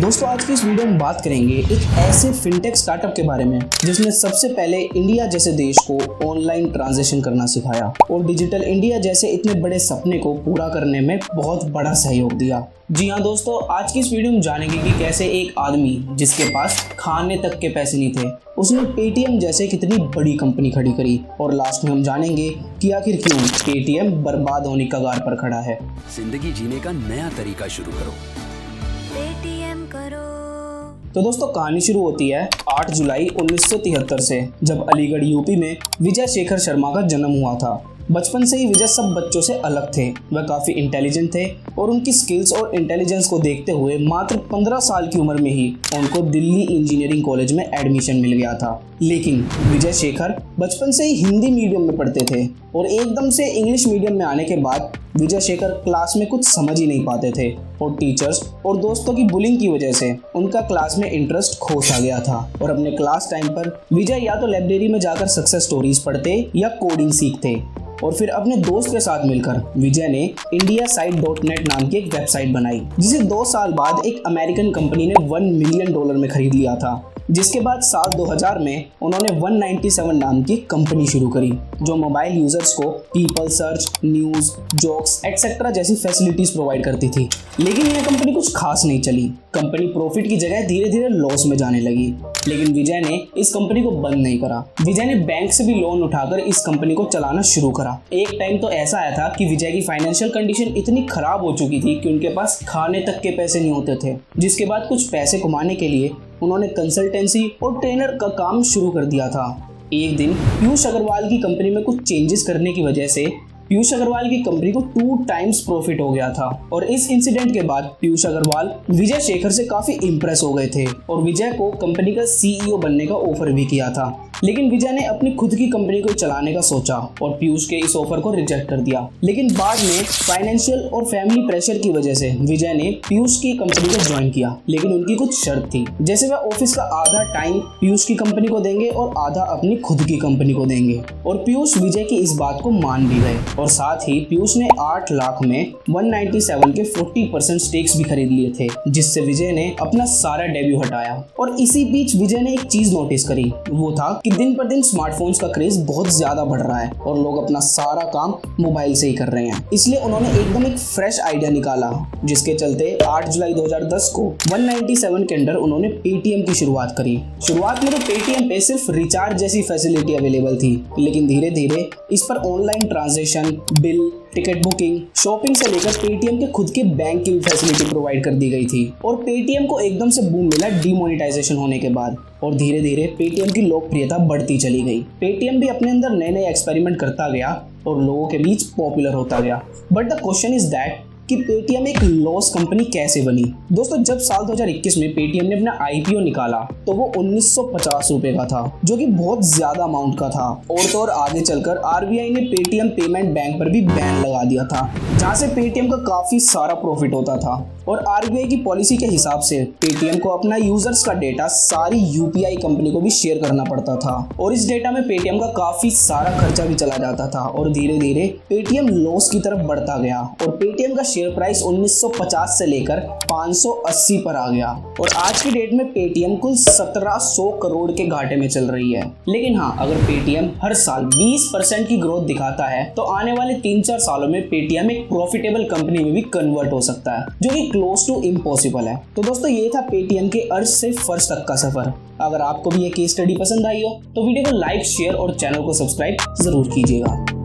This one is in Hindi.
दोस्तों आज की इस वीडियो में बात करेंगे एक ऐसे फिनटेक स्टार्टअप के बारे में जिसने सबसे पहले इंडिया जैसे देश को ऑनलाइन ट्रांजैक्शन करना सिखाया और डिजिटल इंडिया जैसे इतने बड़े सपने को पूरा करने में बहुत बड़ा सहयोग दिया। जी हाँ दोस्तों, आज की इस वीडियो में जानेंगे कि कैसे एक आदमी जिसके पास खाने तक के पैसे नहीं थे उसने पेटीएम जैसे कितनी बड़ी कंपनी खड़ी करी, और लास्ट में हम जानेंगे कि आखिर क्यों पेटीएम बर्बाद होने की कगार पर खड़ा है। जिंदगी जीने का नया तरीका शुरू करो, पेटीएम करो। तो दोस्तों कहानी शुरू होती है 8 जुलाई 1973 से, जब अलीगढ़ यूपी में विजय शेखर शर्मा का जन्म हुआ था। बचपन से ही विजय सब बच्चों से अलग थे। वह काफ़ी इंटेलिजेंट थे और उनकी स्किल्स और इंटेलिजेंस को देखते हुए मात्र 15 साल की उम्र में ही उनको दिल्ली इंजीनियरिंग कॉलेज में एडमिशन मिल गया था। लेकिन विजय शेखर बचपन से ही हिंदी मीडियम में पढ़ते थे और एकदम से इंग्लिश मीडियम में आने के बाद विजय शेखर क्लास में कुछ समझ ही नहीं पाते थे और टीचर्स और दोस्तों की बुलिंग की वजह से उनका क्लास में इंटरेस्ट खो सा गया था। और अपने क्लास टाइम पर विजय या तो लाइब्रेरी में जाकर सक्सेस स्टोरीज पढ़ते या कोडिंग सीखते, और फिर अपने दोस्त के साथ मिलकर विजय ने indiasite.net नाम की एक वेबसाइट बनाई, जिसे 2 साल बाद एक अमेरिकन कंपनी ने $1 मिलियन में खरीद लिया था। जिसके बाद साल 2000 में उन्होंने 197 नाम की कंपनी शुरू करी, जो मोबाइल यूजर्स को people search, news, jokes etcetera जैसी फैसिलिटीज प्रोवाइड करती थी। लेकिन यह कंपनी कुछ खास नहीं चली। कंपनी प्रॉफिट की जगह धीरे धीरे लॉस में जाने लगी। लेकिन विजय ने इस कंपनी को बंद नहीं करा। विजय ने बैंक से भी लोन उठाकर इस कंपनी को चलाना शुरू करा। एक टाइम तो ऐसा आया था कि विजय की फाइनेंशियल कंडीशन इतनी खराब हो चुकी थी कि उनके पास खाने तक के पैसे नहीं होते थे। जिसके बाद कुछ पैसे कमाने के लिए उन्होंने कंसल्टेंसी और ट्रेनर का काम शुरू कर दिया था। एक दिन पीयूष अग्रवाल की कंपनी में कुछ चेंजेस करने की वजह से पीयूष अग्रवाल की कंपनी को 2 टाइम्स प्रॉफिट हो गया था, और इस इंसिडेंट के बाद पीयूष अग्रवाल विजय शेखर से काफी इंप्रेस हो गए थे और विजय को कंपनी का सीईओ बनने का ऑफर भी किया था। लेकिन विजय ने अपनी खुद की कंपनी को चलाने का सोचा और पीयूष के इस ऑफर को रिजेक्ट कर दिया। लेकिन बाद में फाइनेंशियल और फैमिली प्रेशर की वजह से विजय ने पीयूष की कंपनी को ज्वाइन किया। लेकिन उनकी कुछ शर्त थी, जैसे वह ऑफिस का आधा टाइम पीयूष की कंपनी को देंगे और आधा अपनी खुद की कंपनी को देंगे। और पीयूष विजय की इस बात को मान भी गए, और साथ ही पीयूष ने 8 लाख में 197 के 40% स्टेक्स भी खरीद लिए थे, जिससे विजय ने अपना सारा डेब्यू हटाया। और इसी बीच विजय ने एक चीज नोटिस करी, वो था कि दिन पर दिन स्मार्टफोन्स का क्रेज बहुत ज्यादा बढ़ रहा है और लोग अपना सारा काम मोबाइल से ही कर रहे हैं। इसलिए उन्होंने एकदम एक फ्रेश आइडिया निकाला, जिसके चलते 8 जुलाई 2010 को 197 के अंदर उन्होंने पेटीएम की शुरुआत करी। शुरुआत में तो पेटीएम पे सिर्फ रिचार्ज जैसी फैसिलिटी अवेलेबल थी, लेकिन धीरे धीरे इस पर online transaction, bill, ticket booking, shopping से लेकर पेटीएम के खुद के बैंक की फैसिलिटी प्रोवाइड कर दी गई थी। और पेटीएम को एकदम से बूम मिला डीमोनेटाइजेशन होने के बाद, और धीरे धीरे पेटीएम की लोकप्रियता बढ़ती चली गई। पेटीएम भी अपने अंदर नए नए एक्सपेरिमेंट करता गया और लोगों के बीच पॉपुलर होता गया। But the question is that कि पेटीएम एक लॉस कंपनी कैसे बनी। दोस्तों जब साल 2021 में पेटीएम ने अपना आईपीओ निकाला तो वो 1950 रुपए का था, जो कि बहुत ज्यादा अमाउंट का था। और तो और आगे चलकर आरबीआई ने पेटीएम पेमेंट बैंक पर भी बैन लगा दिया था, जहां से पेटीएम का काफी सारा प्रॉफिट होता था। और आरबीआई की पॉलिसी के हिसाब से पेटीएम को अपना यूजर्स का डेटा सारी यूपीआई कंपनी को भी शेयर करना पड़ता था, और इस डेटा में पेटीएम का काफी सारा खर्चा भी चला जाता था। और धीरे धीरे पेटीएम लॉस की तरफ बढ़ता गया और पेटीएम का शेयर प्राइस 1950 से लेकर 580 पर आ गया, और आज की डेट में पेटीएम कुल 1700 करोड़ के घाटे में चल रही है। लेकिन हाँ, अगर पेटीएम हर साल 20% की ग्रोथ दिखाता है तो आने वाले 3-4 सालों में पेटीएम एक प्रॉफिटेबल कंपनी में भी कन्वर्ट हो सकता है, जो कि क्लोज टू इम्पॉसिबल है। तो दोस्तों ये था पेटीएम के अर्श से फर्श तक का सफर। अगर आपको भी ये केस स्टडी पसंद आई हो तो वीडियो को लाइक, शेयर और चैनल को सब्सक्राइब जरूर कीजिएगा।